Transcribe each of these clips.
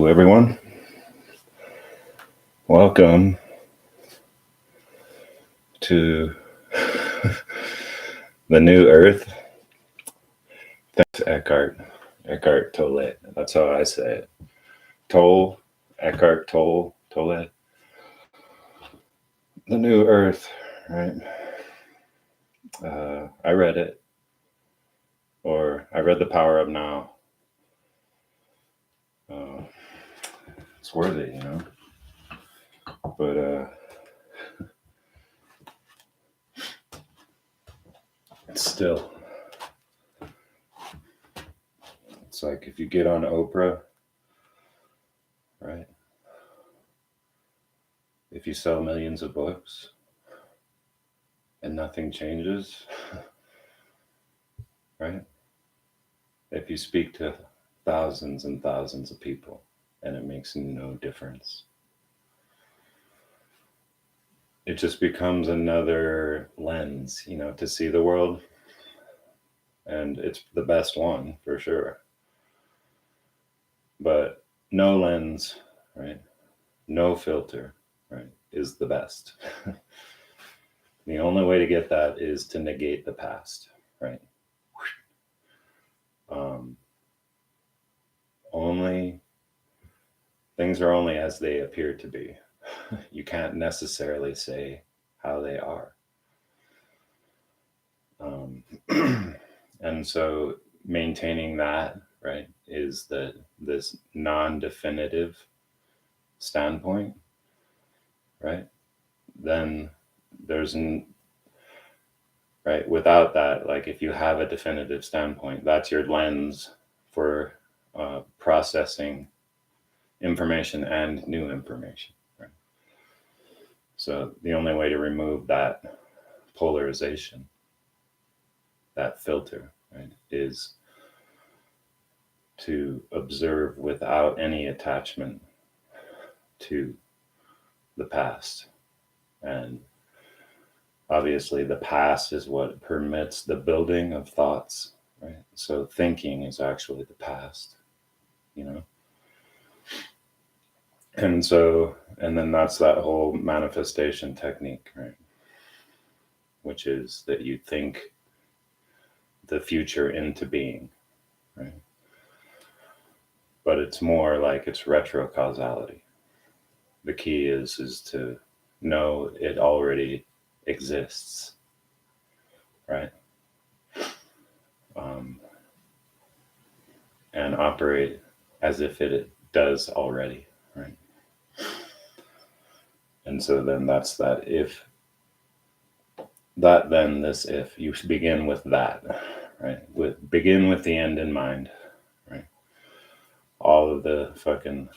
Hello, everyone. Welcome to the new Earth. Thanks, Eckhart Tolle. That's how I say it. Eckhart Tolle. The new Earth, right? I read it, or I read The Power of Now. It's worthy, but still, it's like if you get on Oprah, right? If you sell millions of books and nothing changes, right? If you speak to thousands and thousands of people and it makes no difference, it just becomes another lens, to see the world. And it's the best one for sure. But no lens, right? No filter, right, is the best. The only way to get that is to negate the past, right? Only things are only as they appear to be. You can't necessarily say how they are. And so maintaining that, right, is this non-definitive standpoint, right? Then right, without that, like if you have a definitive standpoint, that's your lens for processing information and new information, right? So the only way to remove that polarization, that filter, right, is to observe without any attachment to the past. And obviously the past is what permits the building of thoughts, right? So thinking is actually the past, and then that's that whole manifestation technique, right? Which is that you think the future into being, right? But it's more like it's retrocausality. The key is to know it already exists, right? And operate as if it does already, right? And so then that's that if, that then this if. You begin with that, right? Begin with the end in mind, right? All of the fucking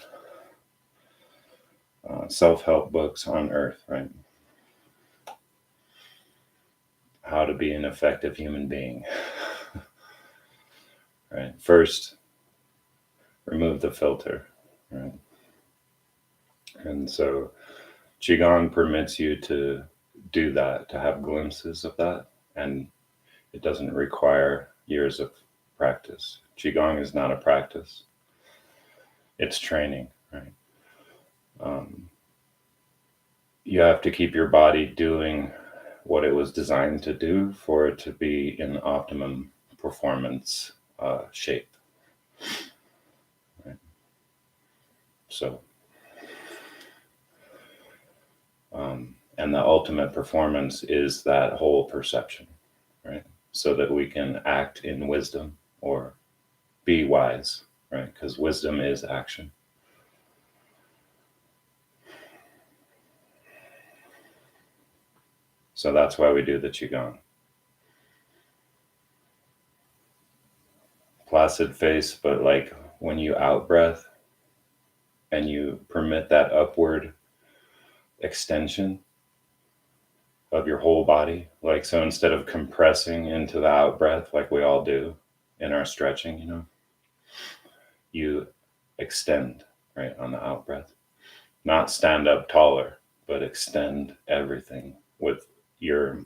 self-help books on earth, right? How to be an effective human being, right? First, remove the filter, right? And so Qigong permits you to do that, to have glimpses of that, and it doesn't require years of practice. Qigong is not a practice, it's training, right? You have to keep your body doing what it was designed to do for it to be in optimum performance shape, right? So and the ultimate performance is that whole perception, right? So that we can act in wisdom or be wise, right? Because wisdom is action. So that's why we do the Qigong. Placid face, but like when you out breath and you permit that upward extension of your whole body, like, so instead of compressing into the out breath like we all do in our stretching, you extend, right, on the out breath. Not stand up taller, but extend everything with your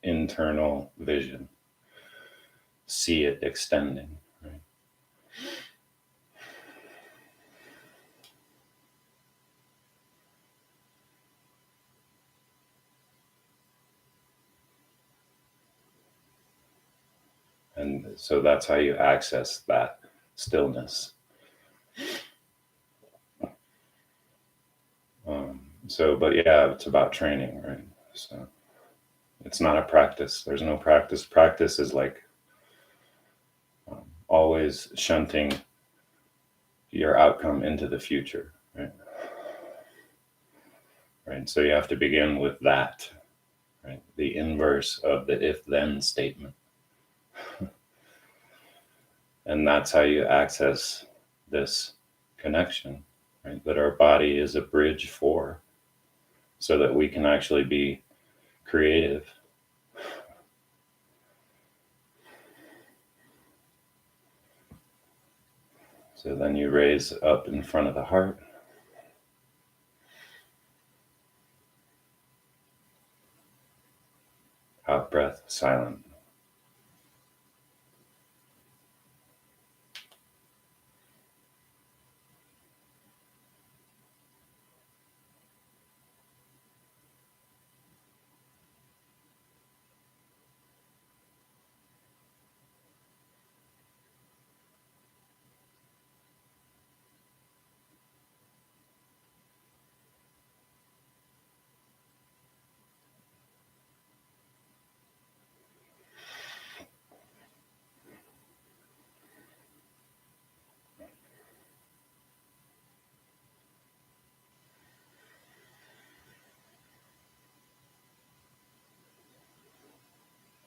internal vision. See it extending, right? And so that's how you access that stillness. But yeah, it's about training, right? So it's not a practice. There's no practice. Practice is like always shunting your outcome into the future, right? Right. So you have to begin with that, right? The inverse of the if-then statement. And that's how you access this connection, right? That our body is a bridge for, so that we can actually be creative. So then you raise up in front of the heart. Out breath, silent.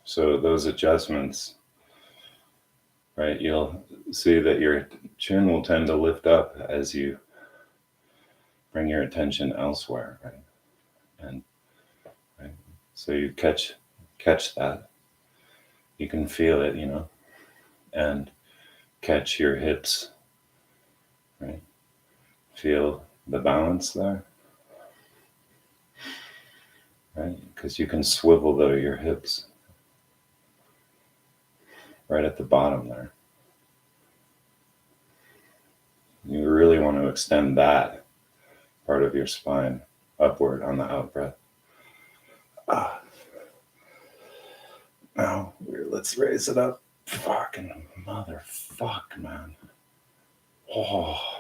So those adjustments, right, you'll see that your chin will tend to lift up as you bring your attention elsewhere, right? And right, so you catch that. You can feel it, and catch your hips, right? Feel the balance there, right? Because you can swivel your hips right at the bottom there. You really want to extend that part of your spine upward on the out breath. Now, let's raise it up. Fucking motherfuck, man. Oh.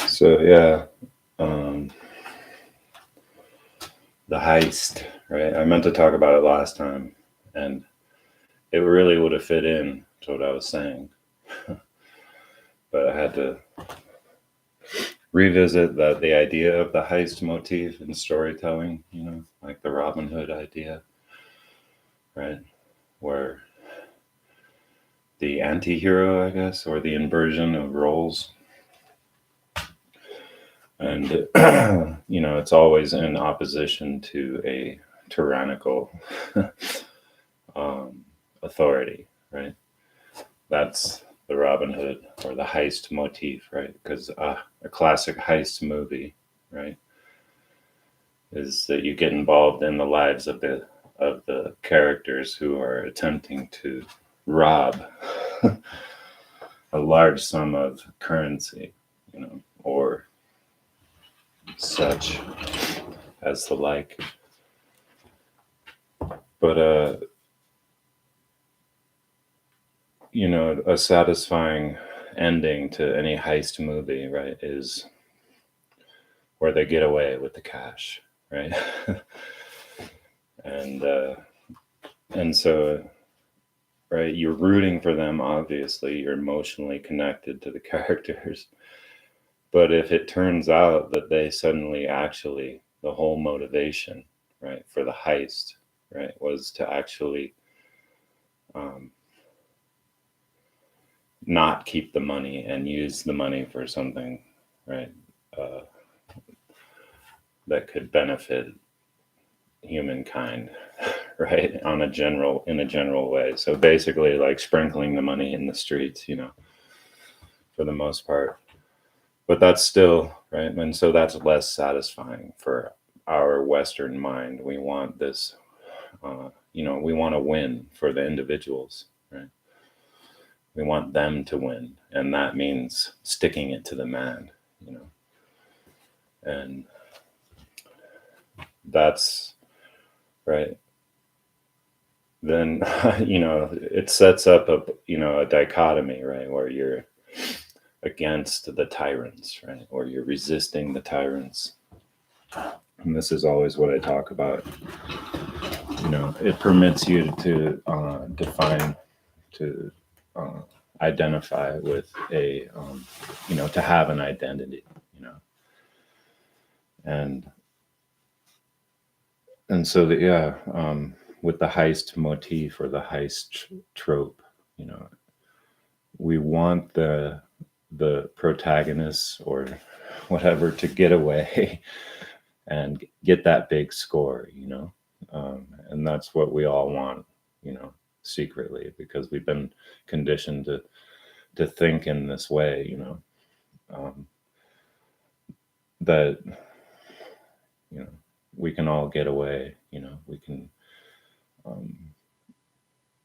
So yeah, the heist, right? I meant to talk about it last time, and it really would have fit in to what I was saying, but I had to revisit the idea of the heist motif in storytelling. Like the Robin Hood idea, right? Where the anti-hero, I guess, or the inversion of roles. And, it's always in opposition to a tyrannical authority, right? That's the Robin Hood or the heist motif, right? Because a classic heist movie, right, is that you get involved in the lives of the characters who are attempting to rob a large sum of currency, or such as the like. But a satisfying ending to any heist movie, right, is where they get away with the cash, right? and so, right, you're rooting for them. Obviously, you're emotionally connected to the characters. But if it turns out that they suddenly actually, the whole motivation, right, for the heist, right, was to actually um, not keep the money and use the money for something, right, uh, that could benefit humankind, right, in a general way. So basically, like sprinkling the money in the streets, for the most part. But that's still right, and so that's less satisfying for our Western mind. We want this, we want to win for the individuals, right? We want them to win, and that means sticking it to the man, you know, and that's right. Then it sets up a dichotomy, right, where you're against the tyrants, right, or you're resisting the tyrants. And this is always what I talk about. It permits you to define, to uh, identify with to have an identity, and so with the heist motif or the heist trope, you know, we want the protagonist or whatever to get away and get that big score, and that's what we all want, secretly, because we've been conditioned to think in this way, um, that you know we can all get away, we can um,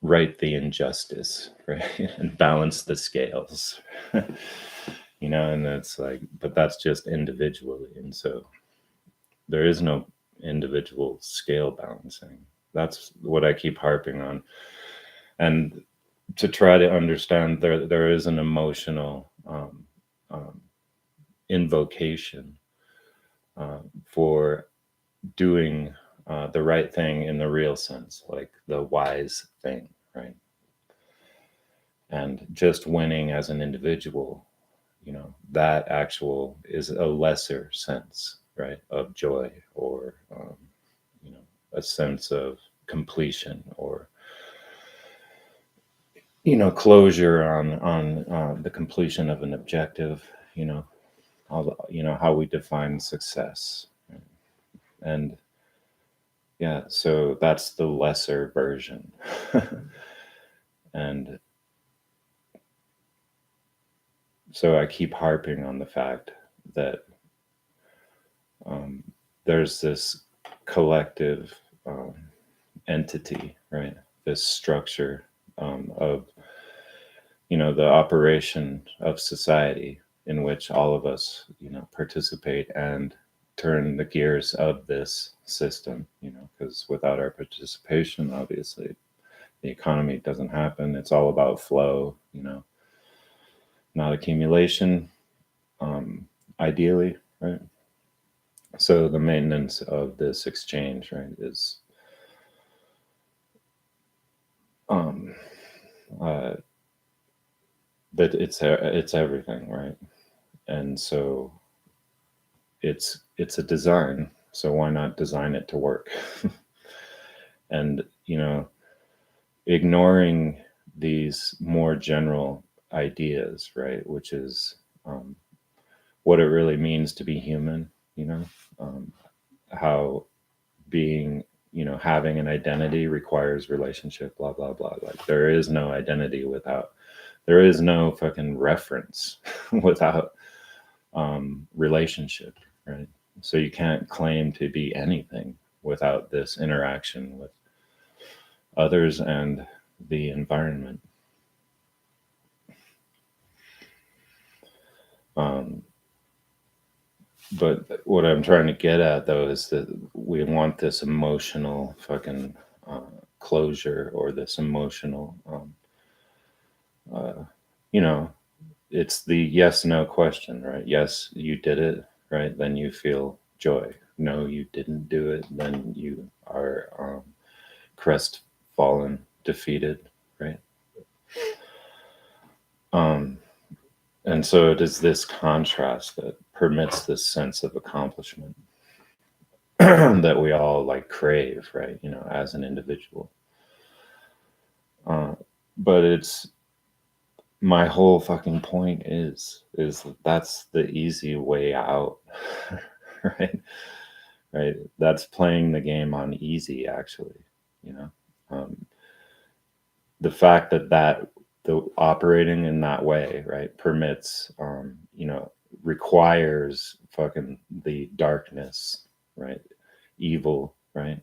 right the injustice, right, and balance the scales, and it's like, but that's just individually, and so there is no individual scale balancing. That's what I keep harping on, and to try to understand there is an emotional um, invocation for doing the right thing in the real sense, like the wise thing, right? And just winning as an individual, that actual is a lesser sense, right, of joy, or a sense of completion, or closure on the completion of an objective, how we define success, right? And yeah, so that's the lesser version. And so I keep harping on the fact that um, there's this collective um, entity, right? This structure of, the operation of society, in which all of us, participate and turn the gears of this system, because without our participation, obviously, the economy doesn't happen. It's all about flow, not accumulation, ideally, right? So the maintenance of this exchange, right, is um, uh, that it's everything, right? And so it's a design. So why not design it to work? And ignoring these more general ideas, right, which is what it really means to be human, um, how being, having an identity requires relationship, blah blah blah. Like there is no identity without, there is no fucking reference without relationship, right? So you can't claim to be anything without this interaction with others and the environment. um, but what I'm trying to get at, though, is that we want this emotional fucking closure, or this emotional uh, you know it's the yes no question, right? Yes, you did it, right? Then you feel joy, know you didn't do it, then you are crestfallen, defeated, right? Um, and so it is this contrast that permits this sense of accomplishment that we all like crave, right? You know, as an individual. Uh, but it's my whole fucking point is that's the easy way out, right? Right. That's playing the game on easy, actually. You know, um, the fact that the operating in that way, right, permits, you know, requires fucking the darkness, right, evil, right,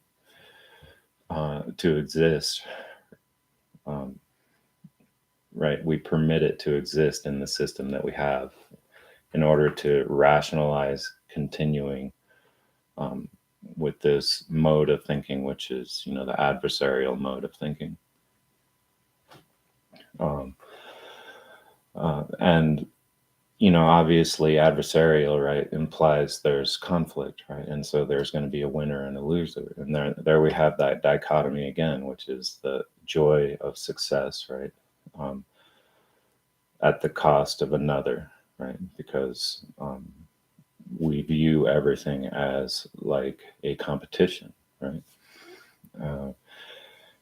to exist. Um, right, we permit it to exist in the system that we have in order to rationalize continuing um, with this mode of thinking, which is, you know, the adversarial mode of thinking. Um, and, you know, obviously adversarial, right, implies there's conflict, right? And so there's going to be a winner and a loser. And there we have that dichotomy again, which is the joy of success, right? Um, at the cost of another, right? Because we view everything as like a competition, right? Uh,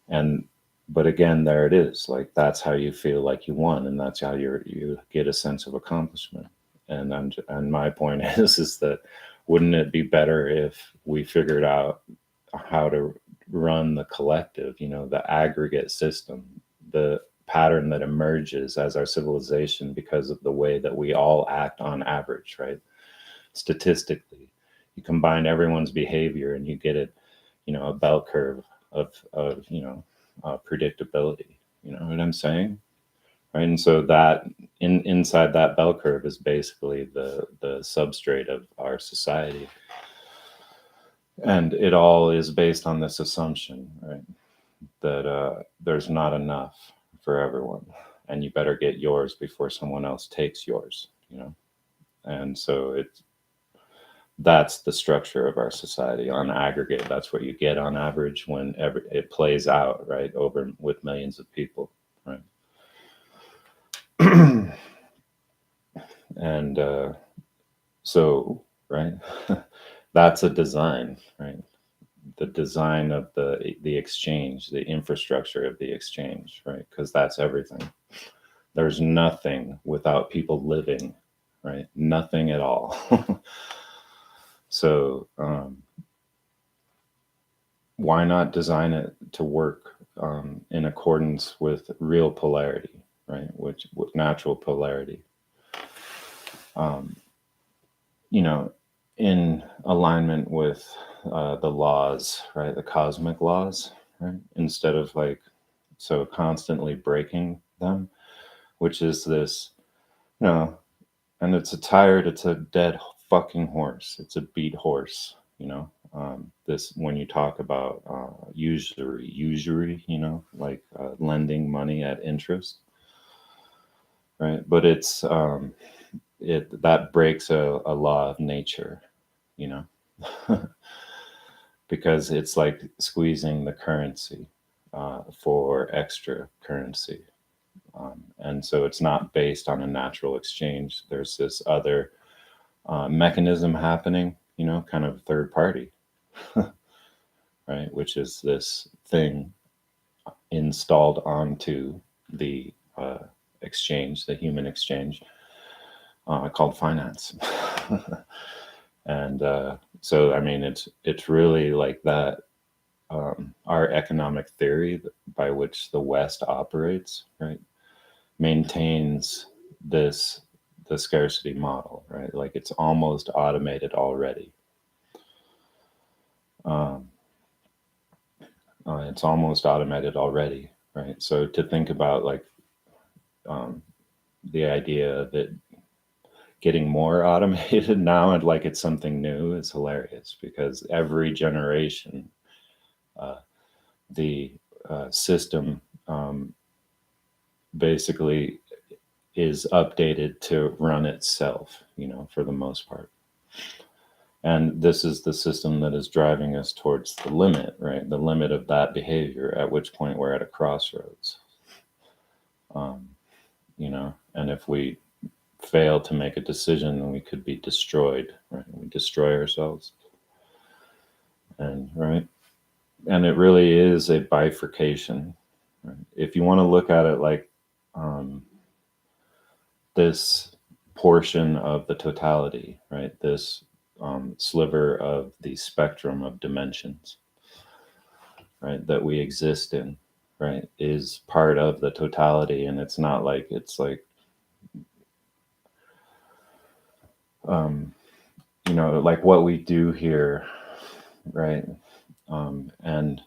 and but again, there it is. Like that's how you feel like you won, and that's how you get a sense of accomplishment. And my point is that wouldn't it be better if we figured out how to run the collective, you know, the aggregate system, the pattern that emerges as our civilization because of the way that we all act on average, right? Statistically, you combine everyone's behavior and you get it, you know, a bell curve of you know, predictability. You know what I'm saying, right? And so that inside that bell curve is basically the substrate of our society, and it all is based on this assumption, right, that there's not enough for everyone, and you better get yours before someone else takes yours. You know, and so it's that's the structure of our society on aggregate. That's what you get on average when it plays out, right, over with millions of people, right? And so, right, that's a design, right? The design of the exchange, the infrastructure of the exchange, right? Because that's everything. There's nothing without people living, right? Nothing at all. So why not design it to work in accordance with real polarity, right? Which with natural polarity, um, you know, in alignment with the laws, right? The cosmic laws, right? Instead of like so constantly breaking them, which is this, you know, and it's a dead fucking horse. It's a beat horse, you know. This when you talk about usury, you know, like lending money at interest, right? But it's it that breaks a law of nature, you know, because it's like squeezing the currency for extra currency. And so it's not based on a natural exchange. There's this other mechanism happening, you know, kind of third party, right? Which is this thing installed onto the exchange, the human exchange, called finance. And so, I mean, it's really like that. Our economic theory by which the West operates, right, maintains this the scarcity model, right? Like it's almost automated already. Um, it's almost automated already, right? So to think about like um, the idea of it getting more automated now and like it's something new is hilarious because every generation, uh, the system basically is updated to run itself, you know, for the most part. And this is the system that is driving us towards the limit, right? The limit of that behavior, at which point we're at a crossroads. You know, and if we fail to make a decision, then we could be destroyed, right? We destroy ourselves. And right. And it really is a bifurcation. Right? If you want to look at it like this portion of the totality, right? This sliver of the spectrum of dimensions, right, that we exist in, right, is part of the totality. And it's not like, it's like, you know, like what we do here, right? And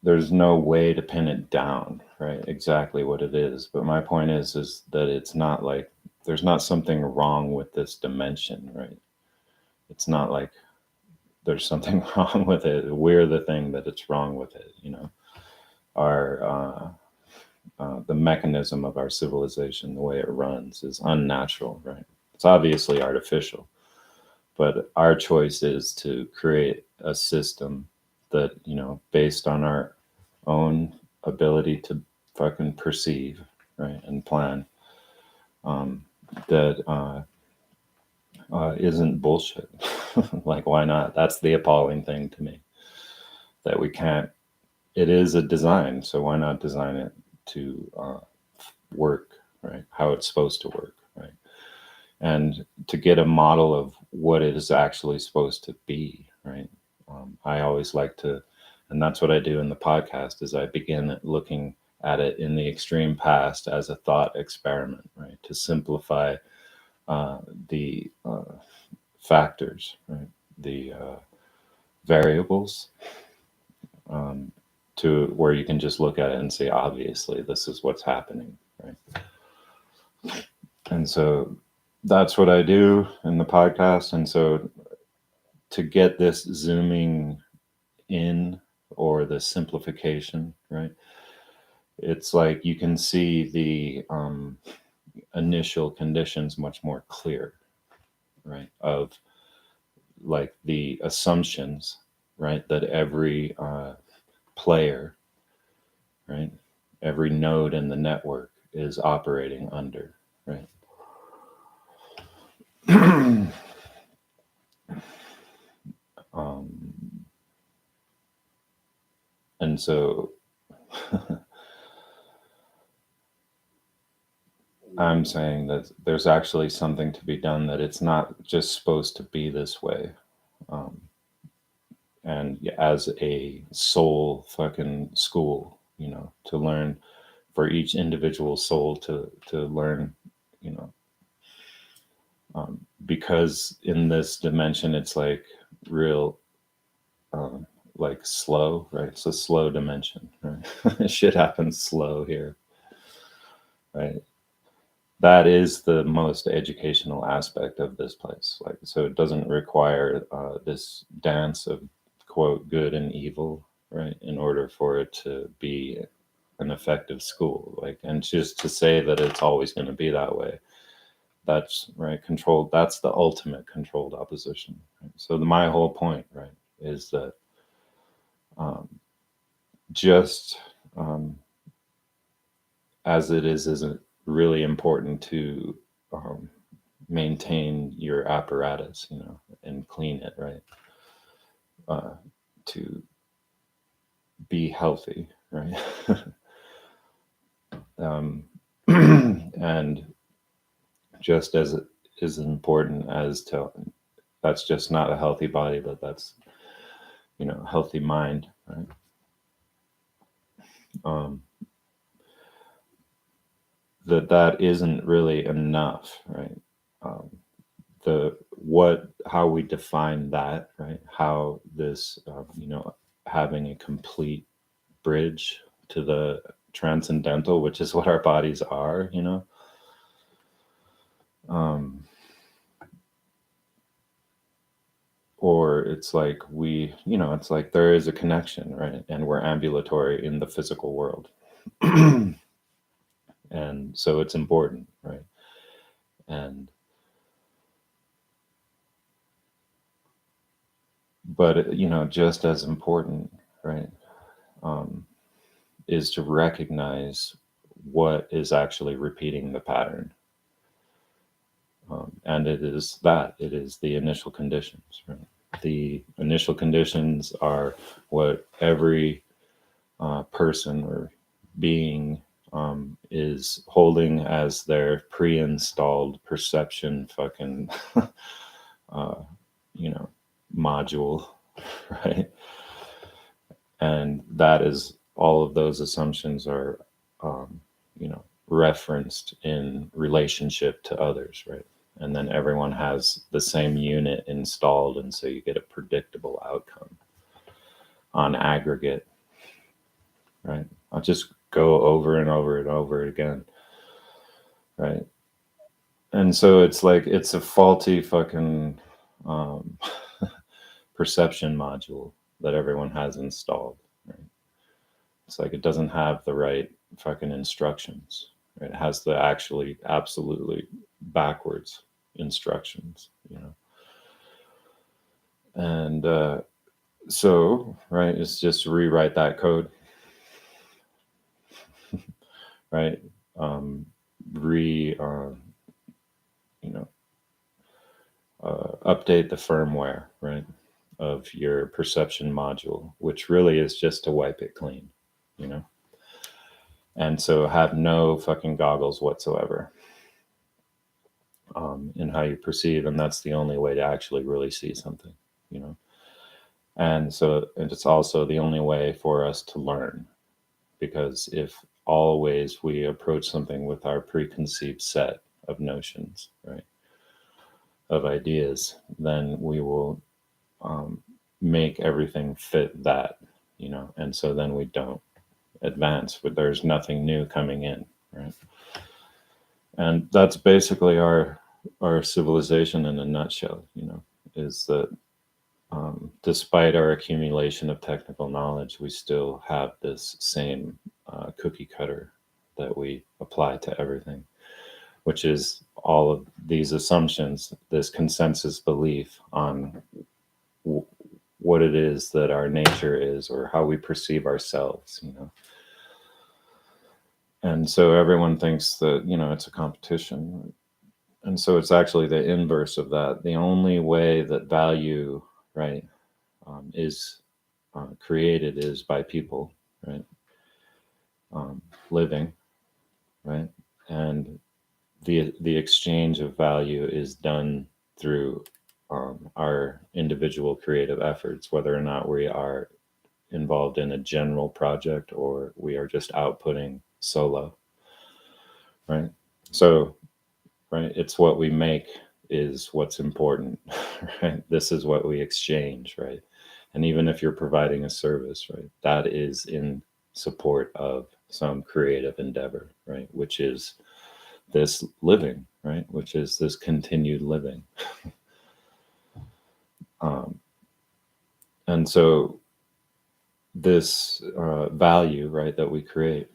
there's no way to pin it down, right? Exactly what it is. But my point is that it's not like there's not something wrong with this dimension, right? It's not like there's something wrong with it. We're the thing that it's wrong with it, you know. Our the mechanism of our civilization, the way it runs, is unnatural, right? It's obviously artificial, but our choice is to create a system that, you know, based on our own ability to fucking perceive, right, and plan, that isn't bullshit. Like, why not? That's the appalling thing to me, that we can't. It is a design, so why not design it to work, right? How it's supposed to work, right? And to get a model of what it is actually supposed to be, right? I always like to, and that's what I do in the podcast, is I begin looking at it in the extreme past as a thought experiment, right? To simplify the factors, right? The variables, to where you can just look at it and say, obviously, this is what's happening, right? And so that's what I do in the podcast. And so to get this zooming in, or the simplification, right? It's like you can see the initial conditions much more clear, right? Of like the assumptions, right? That every player, right? Every node in the network is operating under, right? And so I'm saying that there's actually something to be done, that it's not just supposed to be this way. And as a soul fucking school, you know, to learn, for each individual soul to learn, you know, because in this dimension it's like real, like slow, right? It's a slow dimension, right? Shit happens slow here, right? That is the most educational aspect of this place. Like, so it doesn't require this dance of quote good and evil, right, in order for it to be an effective school. Like, and just to say that it's always going to be that way, that's right, controlled. That's the ultimate controlled opposition, right? So my whole point, right, is that just as it isn't really important to maintain your apparatus, you know, and clean it, right, to be healthy, right? And just as it is important as to, that's just not a healthy body, but that's, you know, a healthy mind, right? That isn't really enough, right? How we define that, right? How this, you know, having a complete bridge to the transcendental, which is what our bodies are, you know. Or it's like we, you know, it's like there is a connection, right? And we're ambulatory in the physical world. And so it's important, right? And But just as important, right, is to recognize what is actually repeating the pattern. And it is the initial conditions, right? The initial conditions are what every person or being is holding as their pre-installed perception fucking uh, module, right? And that is all of those assumptions are referenced in relationship to others, right? And then everyone has the same unit installed, and so you get a predictable outcome on aggregate, right? I'll just go over and over and over again, right? And so it's like it's a faulty fucking um, perception module that everyone has installed, right? It's like it doesn't have the right fucking instructions, right? It has the actually absolutely backwards instructions, and so right, it's just to rewrite that code, right? Re you know Update the firmware, right, of your perception module, which really is just to wipe it clean, and so have no fucking goggles whatsoever in how you perceive, and that's the only way to actually really see something, and so it's also the only way for us to learn, because if always we approach something with our preconceived set of notions, right, of ideas, then we will make everything fit that, and so then we don't advance, but there's nothing new coming in, right? And that's basically our civilization in a nutshell, is that despite our accumulation of technical knowledge, we still have this same cookie cutter that we apply to everything, which is all of these assumptions, this consensus belief on what it is that our nature is, or how we perceive ourselves, And so everyone thinks that, it's a competition. And so it's actually the inverse of that. The only way that value, right, is created is by people, right, living, right, and the exchange of value is done through our individual creative efforts, whether or not we are involved in a general project or we are just outputting solo, right? So, right, it's what we make is what's important, right? This is what we exchange, right? And even if you're providing a service, right, that is in support of some creative endeavor, right, which is this living, right, which is this continued living. And so this value, right, that we create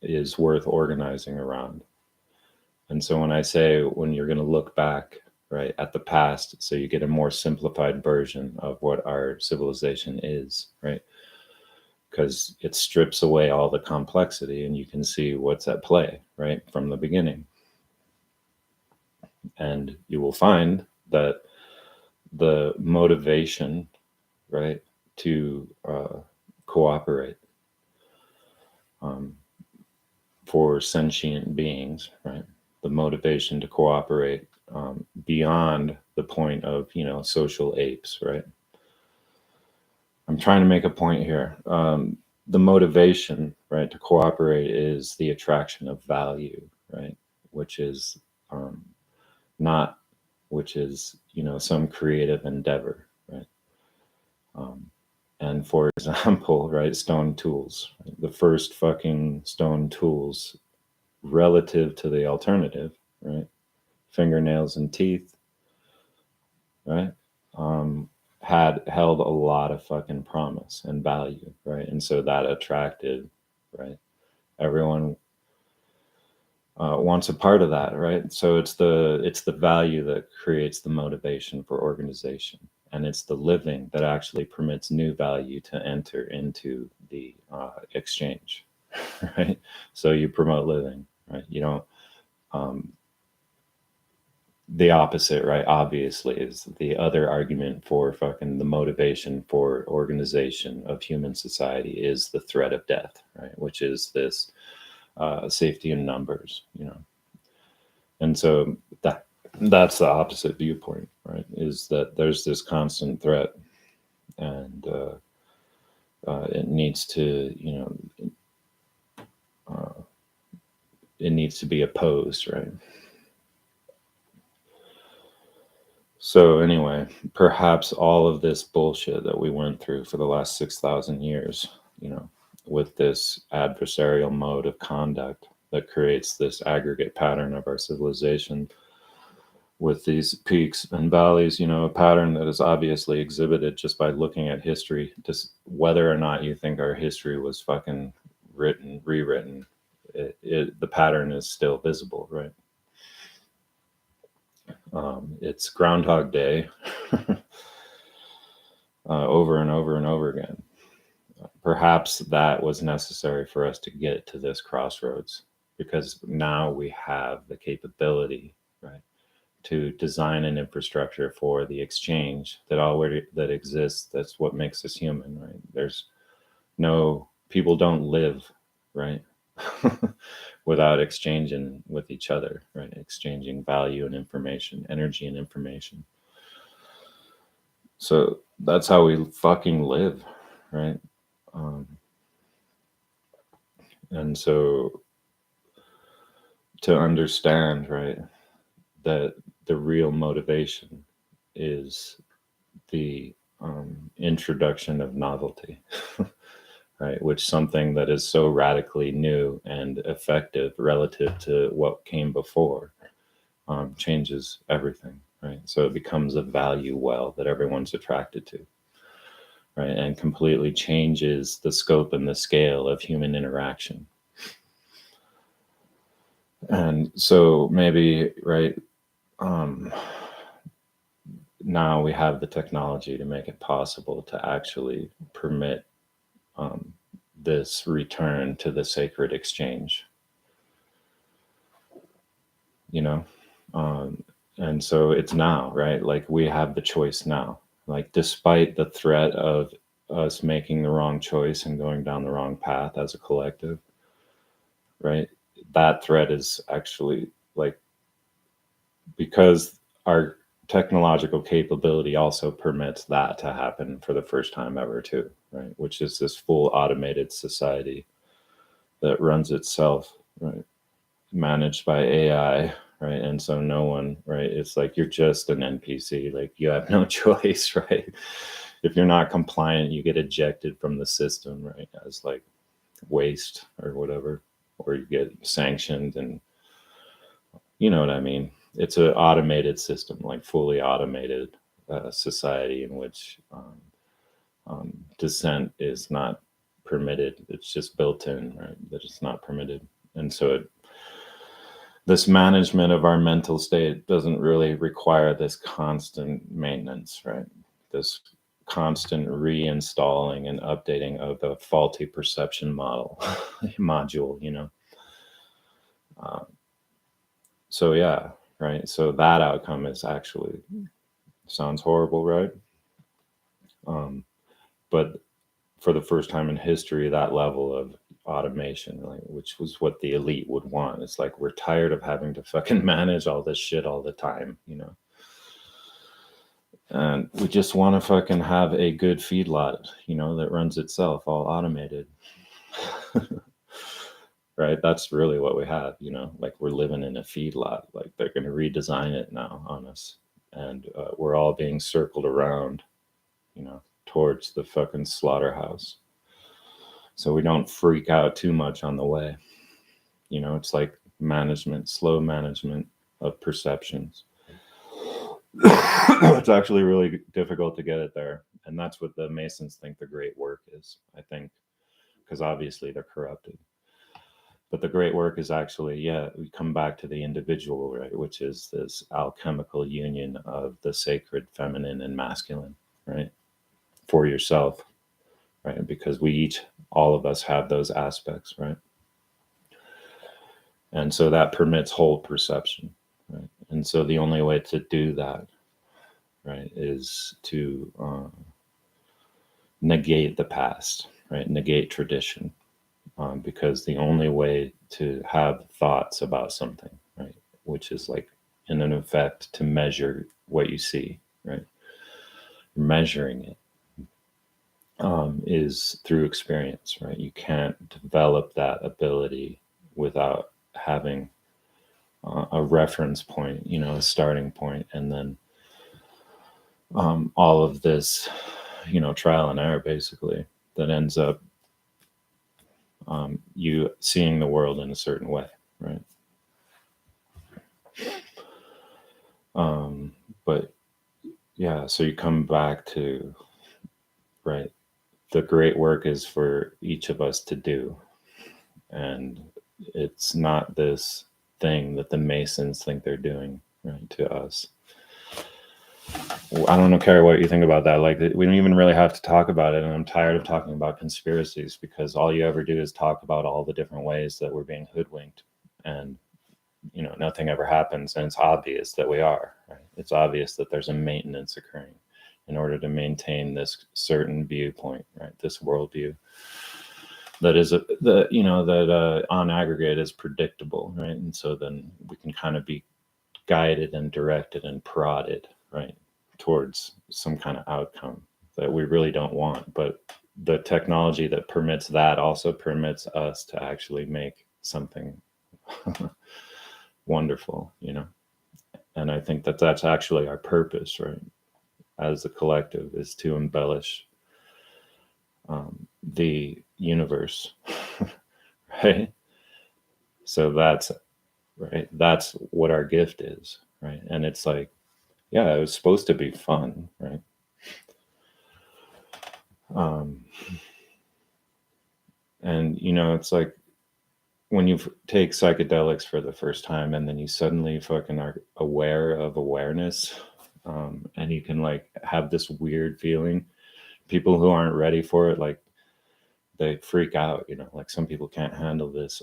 is worth organizing around. And so when I say when you're going to look back, right, at the past, so you get a more simplified version of what our civilization is, right, because it strips away all the complexity and you can see what's at play, right, from the beginning. And you will find that the motivation, right, to cooperate for sentient beings, right, the motivation to cooperate beyond the point of, social apes, right? I'm trying to make a point here. The motivation, right, to cooperate is the attraction of value, right, which is not, which is, some creative endeavor, right? And for example, right, stone tools, right? The first fucking stone tools relative to the alternative, right? Fingernails and teeth, right? Had held a lot of fucking promise and value, right? And so that attracted, right, everyone wants a part of that, right? So it's the value that creates the motivation for organization, and it's the living that actually permits new value to enter into the exchange, right? So you promote living, right? You don't. The opposite, right? Obviously, is the other argument for fucking the motivation for organization of human society is the threat of death, right? Which is this safety in numbers, you know. And so that's the opposite viewpoint, right? Is that there's this constant threat, and it needs to, you know, it needs to be opposed, right? So anyway, perhaps all of this bullshit that we went through for the last 6,000 years, you know, with this adversarial mode of conduct that creates this aggregate pattern of our civilization, with these peaks and valleys, you know, a pattern that is obviously exhibited just by looking at history, just whether or not you think our history was fucking rewritten, the pattern is still visible, right? It's Groundhog Day over and over and over again. Perhaps that was necessary for us to get to this crossroads, because now we have the capability, right, to design an infrastructure for the exchange that exists. That's what makes us human, right? There's no people don't live, right, without exchanging with each other, right? Exchanging value and information, energy and information. So that's how we fucking live, right? And so to understand, right, that the real motivation is the introduction of novelty, right? Which something that is so radically new and effective relative to what came before changes everything, right? So it becomes a value well that everyone's attracted to, right? And completely changes the scope and the scale of human interaction. And so maybe, right, now we have the technology to make it possible to actually permit this return to the sacred exchange, you know. And so it's now, right? Like we have the choice now, like despite the threat of us making the wrong choice and going down the wrong path as a collective, right? That threat is actually like, because our technological capability also permits that to happen for the first time ever too, right? Which is this full automated society that runs itself, right? Managed by AI, right? And so no one, right? It's like you're just an NPC, like you have no choice, right? If you're not compliant, you get ejected from the system, right? As like waste or whatever, or you get sanctioned, and you know what I mean? It's an automated system, like fully automated society in which dissent is not permitted. It's just built in, right? That it's not permitted. And so this management of our mental state doesn't really require this constant maintenance, right? This constant reinstalling and updating of the faulty perception module, you know. So yeah, right. So that outcome is actually sounds horrible, right? But for the first time in history, that level of automation, like, which was what the elite would want. It's like we're tired of having to fucking manage all this shit all the time, you know. And we just want to fucking have a good feedlot, you know, that runs itself, all automated. Right? That's really what we have, you know. Like we're living in a feedlot. Like they're going to redesign it now on us, and we're all being circled around, you know, towards the fucking slaughterhouse. So we don't freak out too much on the way. You know, it's like management, slow management of perceptions. It's actually really difficult to get it there. And that's what the Masons think the great work is, I think, because obviously they're corrupted. But the great work is actually, we come back to the individual, right, which is this alchemical union of the sacred feminine and masculine, right, for yourself, right, because all of us have those aspects, right, and so that permits whole perception, right, and so the only way to do that, right, is to negate the past, right, negate tradition, because the only way to have thoughts about something, right, which is like in an effect to measure what you see, right, measuring it, is through experience, right? You can't develop that ability without having a reference point, a starting point, and then all of this, trial and error, basically, that ends up you seeing the world in a certain way, right? But yeah, so you come back to, right, the great work is for each of us to do, and it's not this thing that the Masons think they're doing, right, to us. I don't know, Carrie, what you think about that. Like, we don't even really have to talk about it, and I'm tired of talking about conspiracies, because all you ever do is talk about all the different ways that we're being hoodwinked, and nothing ever happens. And it's obvious that we are, right? It's obvious that there's a maintenance occurring in order to maintain this certain viewpoint, right, this worldview that is that on aggregate is predictable, right? And so then we can kind of be guided and directed and prodded, right, towards some kind of outcome that we really don't want. But the technology that permits that also permits us to actually make something wonderful, and I think that that's actually our purpose, right, as the collective, is to embellish the universe. Right, so that's what our gift is, right? And it's like, yeah, it was supposed to be fun, right? And it's like when you take psychedelics for the first time, and then you suddenly fucking are aware of awareness, and you can like have this weird feeling. People who aren't ready for it, like, they freak out, like some people can't handle this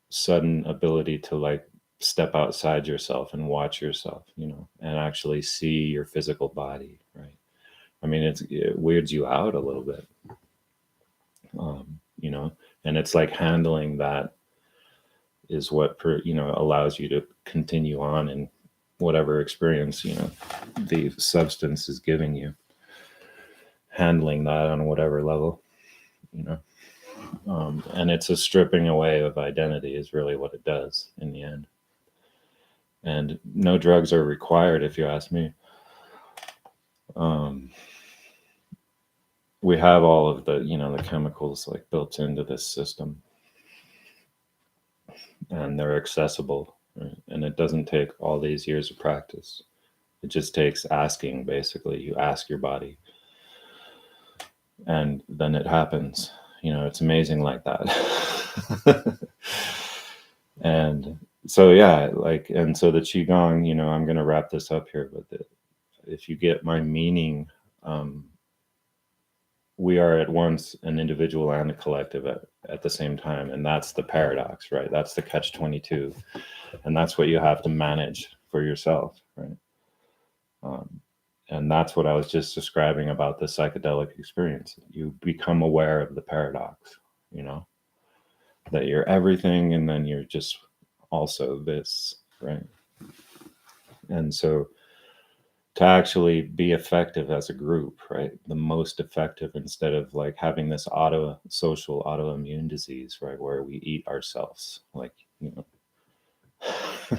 sudden ability to like step outside yourself and watch yourself, and actually see your physical body, right? I mean, it weirds you out a little bit, and it's like handling that is what allows you to continue on in whatever experience the substance is giving you, handling that on whatever level, and it's a stripping away of identity is really what it does in the end. And no drugs are required, if you ask me. We have all of the the chemicals like built into this system, and they're accessible, right? And it doesn't take all these years of practice. It just takes asking. Basically, you ask your body, and then it happens. It's amazing like that. And so, yeah, like, and so the qigong, I'm going to wrap this up here, but if you get my meaning, we are at once an individual and a collective at the same time. And that's the paradox, right? That's the catch-22. And that's what you have to manage for yourself, right? And that's what I was just describing about the psychedelic experience. You become aware of the paradox, that you're everything, and then you're just also this, right? And so to actually be effective as a group, right, the most effective, instead of like having this social autoimmune disease, right, where we eat ourselves, like,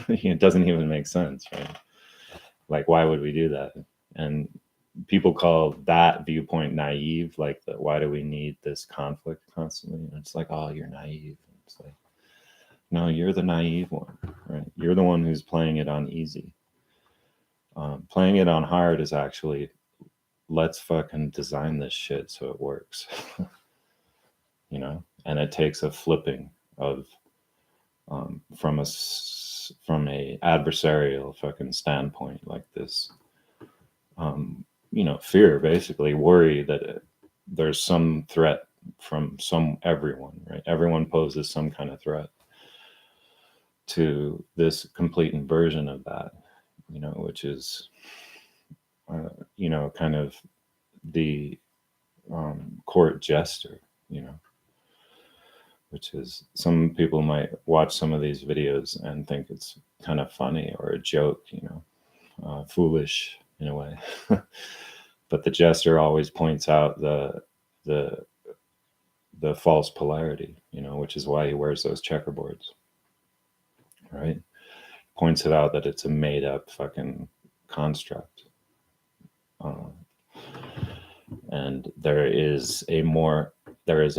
it doesn't even make sense, right? Like, why would we do that? And people call that viewpoint naive, like, why do we need this conflict constantly? And it's like, oh, you're naive. And it's like, no, you're the naive one, right? You're the one who's playing it on easy. Playing it on hard is actually, let's fucking design this shit so it works. And it takes a flipping of from a adversarial fucking standpoint, like this, fear, basically worry that there's some threat from everyone, right? Everyone poses some kind of threat to this complete inversion of that, which is, kind of the court jester, which is, some people might watch some of these videos and think it's kind of funny or a joke, foolish in a way. But the jester always points out the false polarity, which is why he wears those checkerboards, right? Points it out that it's a made up fucking construct. And there is a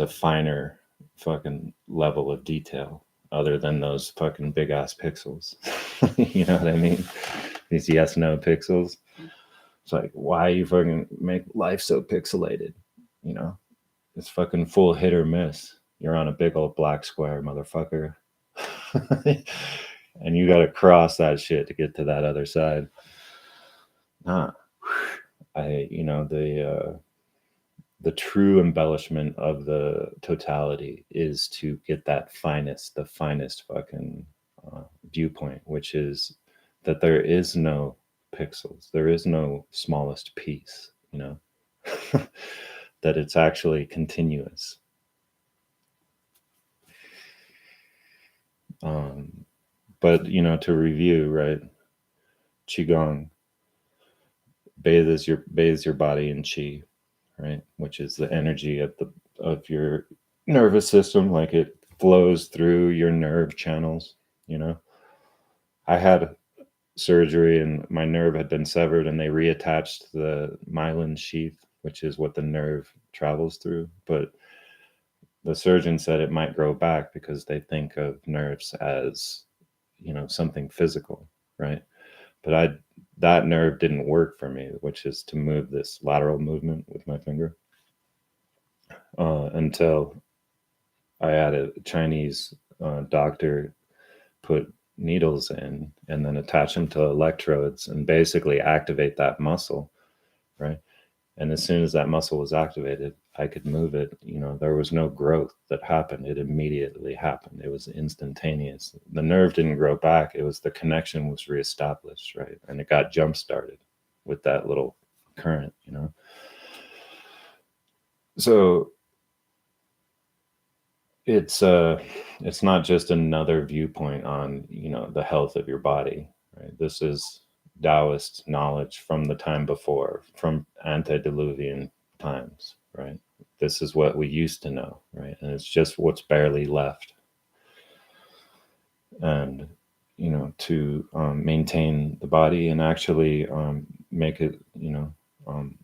finer fucking level of detail other than those fucking big ass pixels. You know what I mean? These yes no pixels. It's like, why you fucking make life so pixelated? It's fucking full hit or miss. You're on a big old black square, motherfucker. And you gotta cross that shit to get to that other side. The true embellishment of the totality is to get the finest fucking viewpoint, which is that there is no pixels, there is no smallest piece, that it's actually continuous. But to review, right? Qigong bathes your body in qi, right? Which is the energy of your nervous system, like it flows through your nerve channels. I had surgery and my nerve had been severed, and they reattached the myelin sheath, which is what the nerve travels through. But the surgeon said it might grow back because they think of nerves as, something physical, right? But that nerve didn't work for me, which is to move this lateral movement with my finger, until I had a Chinese doctor put needles in and then attach them to electrodes and basically activate that muscle, right? And as soon as that muscle was activated, I could move it. There was no growth that happened. It immediately happened. It was instantaneous. The nerve didn't grow back. It was the connection was reestablished, right? And it got jump started with that little current, So it's not just another viewpoint on, the health of your body, right? This is Taoist knowledge from the time before, from antediluvian times, right? This is what we used to know, right? And it's just what's barely left. And, to maintain the body and actually make it, I'm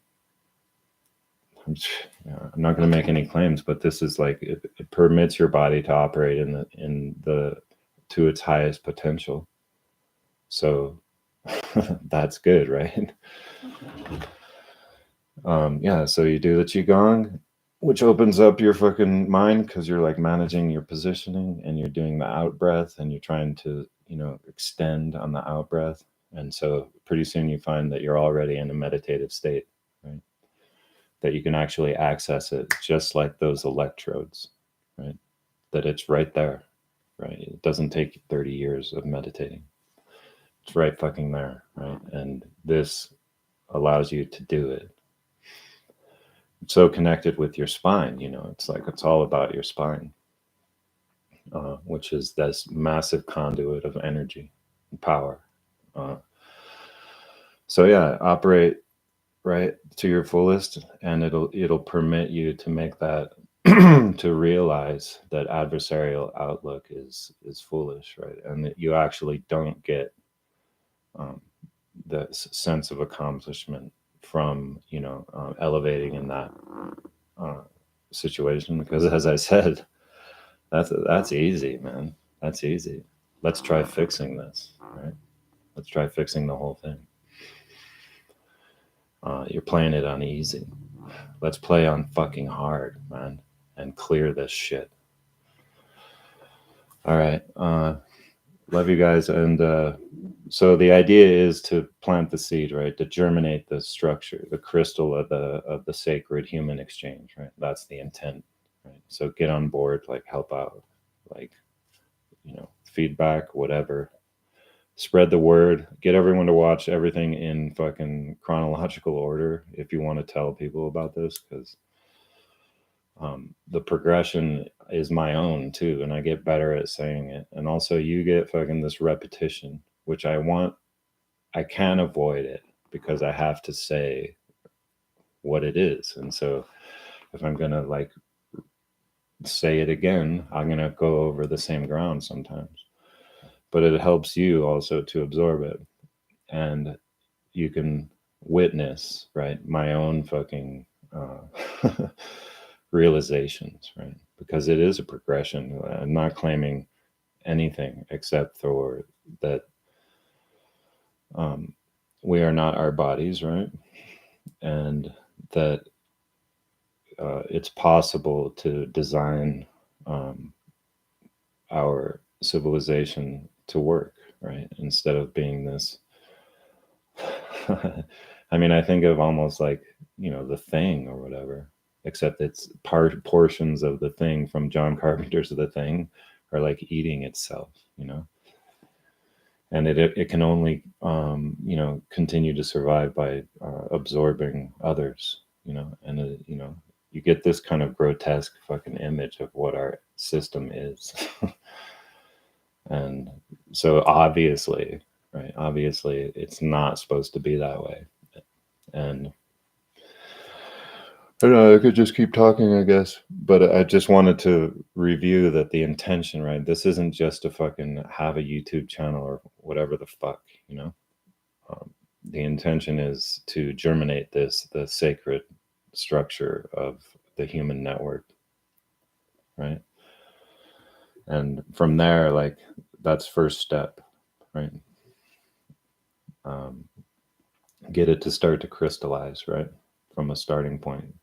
not going to make any claims, but this is like, it permits your body to operate to its highest potential. So that's good, right? So you do the Qigong, which opens up your fucking mind because you're like managing your positioning, and you're doing the out breath, and you're trying to, extend on the out breath. And so pretty soon you find that you're already in a meditative state, right? That you can actually access it just like those electrodes, right? That it's right there, right? It doesn't take 30 years of meditating. It's right fucking there, right? And this allows you to do it. It's so connected with your spine, it's like, it's all about your spine, which is this massive conduit of energy and power. Operate right to your fullest, and it'll permit you to make that to realize that adversarial outlook is foolish, right? And that you actually don't get the sense of accomplishment from elevating in that situation, because, as I said, that's easy, man. That's easy. Let's try fixing this, right? Let's try fixing the whole thing. You're playing it on easy. Let's play on fucking hard, man, and clear this shit. All right. Love you guys. And so the idea is to plant the seed, right? To germinate the structure, the crystal of the sacred human exchange, right? That's the intent, right? So get on board, like help out, like, you know, feedback, whatever. Spread the word. Get everyone to watch everything in fucking chronological order if you want to tell people about this, because the progression is my own too, and I get better at saying it. And also, you get fucking this repetition, which I can avoid it because I have to say what it is. And so, if I'm gonna like say it again, I'm gonna go over the same ground sometimes. But it helps you also to absorb it, and you can witness, right, my own fucking realizations, right? Because it is a progression. I'm not claiming anything except for that we are not our bodies, right? And that it's possible to design our civilization to work, right? Instead of being this. I mean, I think of almost like, you know, The Thing or whatever, except it's portions of The Thing from John Carpenter's The Thing are like eating itself, you know? And it can only, you know, continue to survive by absorbing others, you know? And, you know, you get this kind of grotesque fucking image of what our system is. And so obviously, right, obviously it's not supposed to be that way. And I don't know, I could just keep talking, I guess, but I just wanted to review that the intention, right? This isn't just to fucking have a YouTube channel or whatever the fuck, you know? The intention is to germinate the sacred structure of the human network, right? And from there, like, that's first step, right? Get it to start to crystallize, right? From a starting point.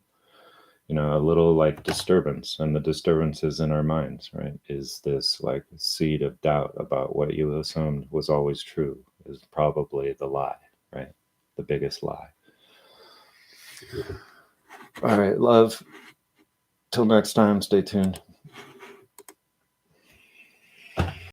You know, a little like disturbance, and the disturbance is in our minds, right? Is this like seed of doubt about what you assumed was always true is probably the lie, right? The biggest lie. All right, love. Till next time, stay tuned.